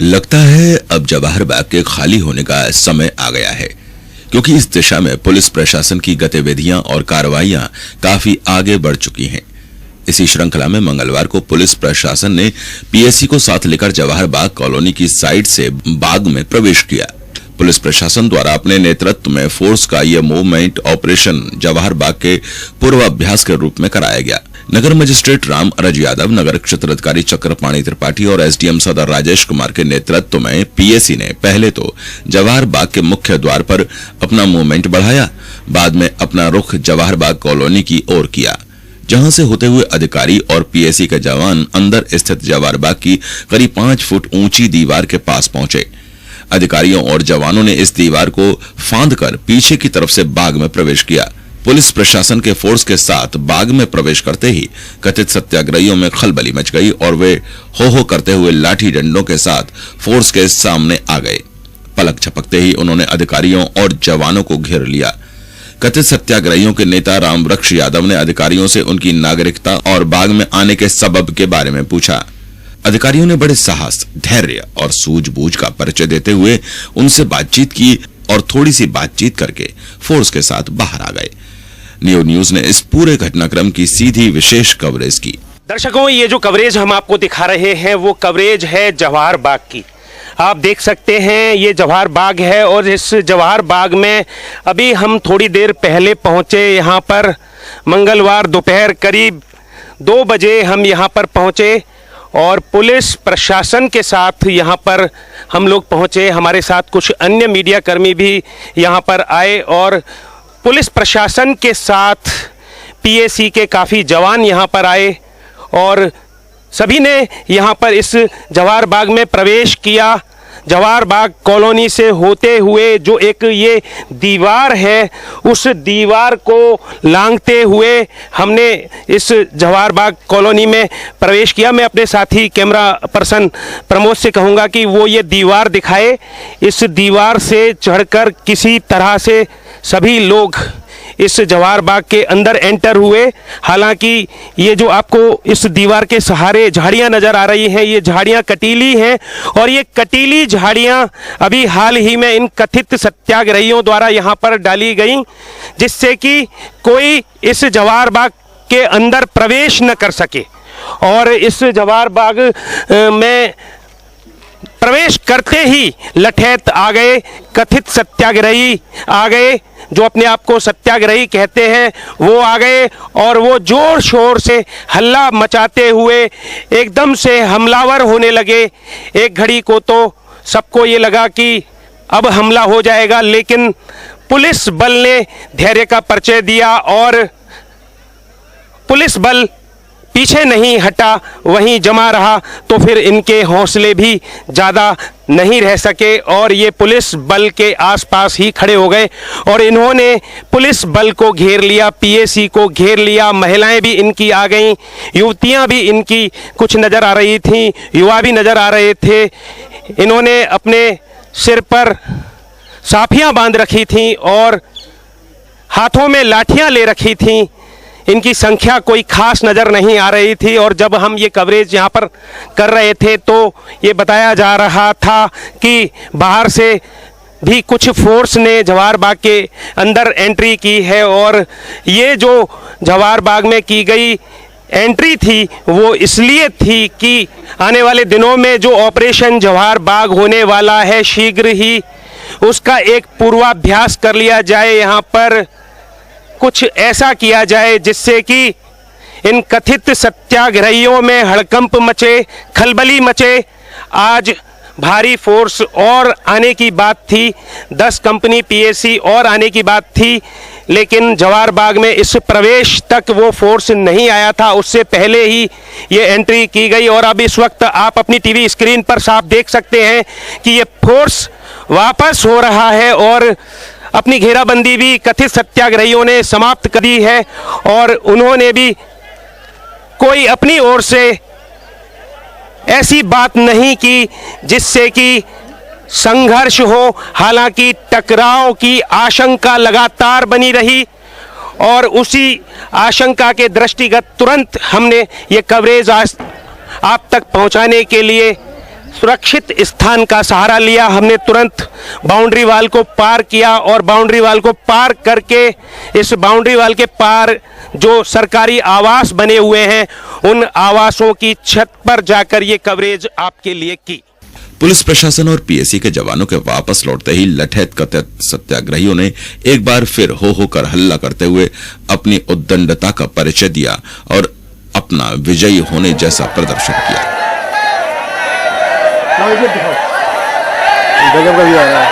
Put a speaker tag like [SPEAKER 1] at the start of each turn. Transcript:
[SPEAKER 1] लगता है अब जवाहर बाग के खाली होने का समय आ गया है, क्योंकि इस दिशा में पुलिस प्रशासन की गतिविधियां और कार्रवाइयां काफी आगे बढ़ चुकी हैं। इसी श्रृंखला में मंगलवार को पुलिस प्रशासन ने पीएसी को साथ लेकर जवाहर बाग कॉलोनी की साइड से बाग में प्रवेश किया। पुलिस प्रशासन द्वारा अपने नेतृत्व में फोर्स का यह मूवमेंट ऑपरेशन जवाहर बाग के पूर्वाभ्यास के रूप में कराया गया। नगर मजिस्ट्रेट राम अरज यादव, नगर क्षेत्राधिकारी चक्रपाणी त्रिपाठी और एसडीएम सदर राजेश कुमार के नेतृत्व में पीएसी ने पहले तो जवाहर बाग के मुख्य द्वार पर अपना मूवमेंट बढ़ाया, बाद में अपना रुख जवाहर बाग कॉलोनी की ओर किया, जहां से होते हुए अधिकारी और पीएसी के जवान अंदर स्थित जवाहर बाग की करीब 5 फुट ऊंची दीवार के पास पहुंचे। अधिकारियों और जवानों ने इस दीवार को फांदकर पीछे की तरफ से बाग में प्रवेश किया। पुलिस प्रशासन के फोर्स के साथ बाग में प्रवेश करते ही कथित सत्याग्रहियों में खलबली मच गई और वे हो करते हुए लाठी डंडों के साथ फोर्स के सामने आ गए। पलक झपकते ही उन्होंने अधिकारियों और जवानों को घेर लिया। कथित सत्याग्रहियों के नेता रामवृक्ष यादव ने अधिकारियों से उनकी नागरिकता और बाग में आने के सबब के बारे में पूछा। अधिकारियों ने बड़े साहस, धैर्य और सूझबूझ का परिचय देते हुए उनसे बातचीत की और थोड़ी सी बातचीत करके फोर्स के साथ बाहर आ गए। नियो न्यूज ने इस पूरे घटनाक्रम की सीधी विशेष कवरेज की।
[SPEAKER 2] दर्शकों, ये जो कवरेज हम आपको दिखा रहे हैं वो कवरेज है जवाहर बाग की। आप देख सकते हैं ये जवाहर बाग है और इस जवाहर बाग में अभी हम थोड़ी देर पहले पहुंचे। यहाँ पर मंगलवार दोपहर करीब 2 बजे हम यहाँ पर पहुंचे और पुलिस प्रशासन के साथ यहाँ पर हम लोग पहुँचे। हमारे साथ कुछ अन्य मीडिया कर्मी भी यहाँ पर आए और पुलिस प्रशासन के साथ पीएसी के काफ़ी जवान यहाँ पर आए और सभी ने यहाँ पर इस जवाहर बाग में प्रवेश किया। जवाहर बाग कॉलोनी से होते हुए जो एक ये दीवार है, उस दीवार को लांघते हुए हमने इस जवाहर बाग कॉलोनी में प्रवेश किया। मैं अपने साथी कैमरा पर्सन प्रमोद से कहूँगा कि वो ये दीवार दिखाए। इस दीवार से चढ़कर किसी तरह से सभी लोग इस जवाहर बाग के अंदर एंटर हुए। हालांकि ये जो आपको इस दीवार के सहारे झाड़ियां नज़र आ रही हैं, ये झाड़ियां कटीली हैं और ये कटीली झाड़ियां अभी हाल ही में इन कथित सत्याग्रहियों द्वारा यहाँ पर डाली गई, जिससे कि कोई इस जवाहर बाग के अंदर प्रवेश न कर सके। और इस जवाहर बाग में प्रवेश करते ही लठैत आ गए, कथित सत्याग्रही आ गए, जो अपने आप को सत्याग्रही कहते हैं वो आ गए और वो जोर शोर से हल्ला मचाते हुए एकदम से हमलावर होने लगे। एक घड़ी को तो सबको ये लगा कि अब हमला हो जाएगा, लेकिन पुलिस बल ने धैर्य का परिचय दिया और पुलिस बल पीछे नहीं हटा, वहीं जमा रहा, तो फिर इनके हौसले भी ज़्यादा नहीं रह सके और ये पुलिस बल के आसपास ही खड़े हो गए और इन्होंने पुलिस बल को घेर लिया, पीएसी को घेर लिया। महिलाएं भी इनकी आ गईं, युवतियां भी इनकी कुछ नज़र आ रही थीं, युवा भी नज़र आ रहे थे। इन्होंने अपने सिर पर साफियां बांध रखी थीं और हाथों में लाठियां ले रखी थीं। इनकी संख्या कोई खास नज़र नहीं आ रही थी और जब हम ये कवरेज यहाँ पर कर रहे थे तो ये बताया जा रहा था कि बाहर से भी कुछ फोर्स ने जवाहर बाग के अंदर एंट्री की है और ये जो जवाहर बाग में की गई एंट्री थी वो इसलिए थी कि आने वाले दिनों में जो ऑपरेशन जवाहर बाग होने वाला है, शीघ्र ही उसका एक पूर्वाभ्यास कर लिया जाए। यहाँ पर कुछ ऐसा किया जाए जिससे कि इन कथित सत्याग्रहियों में हड़कंप मचे, खलबली मचे। आज भारी फोर्स और आने की बात थी, 10 कंपनी पीएसी और आने की बात थी, लेकिन जवाहर बाग में इस प्रवेश तक वो फोर्स नहीं आया था, उससे पहले ही ये एंट्री की गई। और अब इस वक्त आप अपनी टीवी स्क्रीन पर साफ देख सकते हैं कि ये फोर्स वापस हो रहा है और अपनी घेराबंदी भी कथित सत्याग्रहियों ने समाप्त कर दी है और उन्होंने भी कोई अपनी ओर से ऐसी बात नहीं की जिससे कि संघर्ष हो। हालांकि टकराव की आशंका लगातार बनी रही और उसी आशंका के दृष्टिगत तुरंत हमने ये कवरेज आज आप तक पहुंचाने के लिए सुरक्षित स्थान का सहारा लिया। हमने तुरंत बाउंड्री वाल को पार किया और बाउंड्री वाल को पार करके इस बाउंड्री वाल के पार जो सरकारी आवास बने हुए हैं उन आवासों की छत पर जाकर ये कवरेज आपके लिए की।
[SPEAKER 1] पुलिस प्रशासन और पीएसी के जवानों के वापस लौटते ही लठैत कथित सत्याग्रहियों ने एक बार फिर हो कर हल्ला करते हुए अपनी उद्दंडता का परिचय दिया और अपना विजयी होने जैसा प्रदर्शन किया।
[SPEAKER 3] गजब का भी आ रहा है।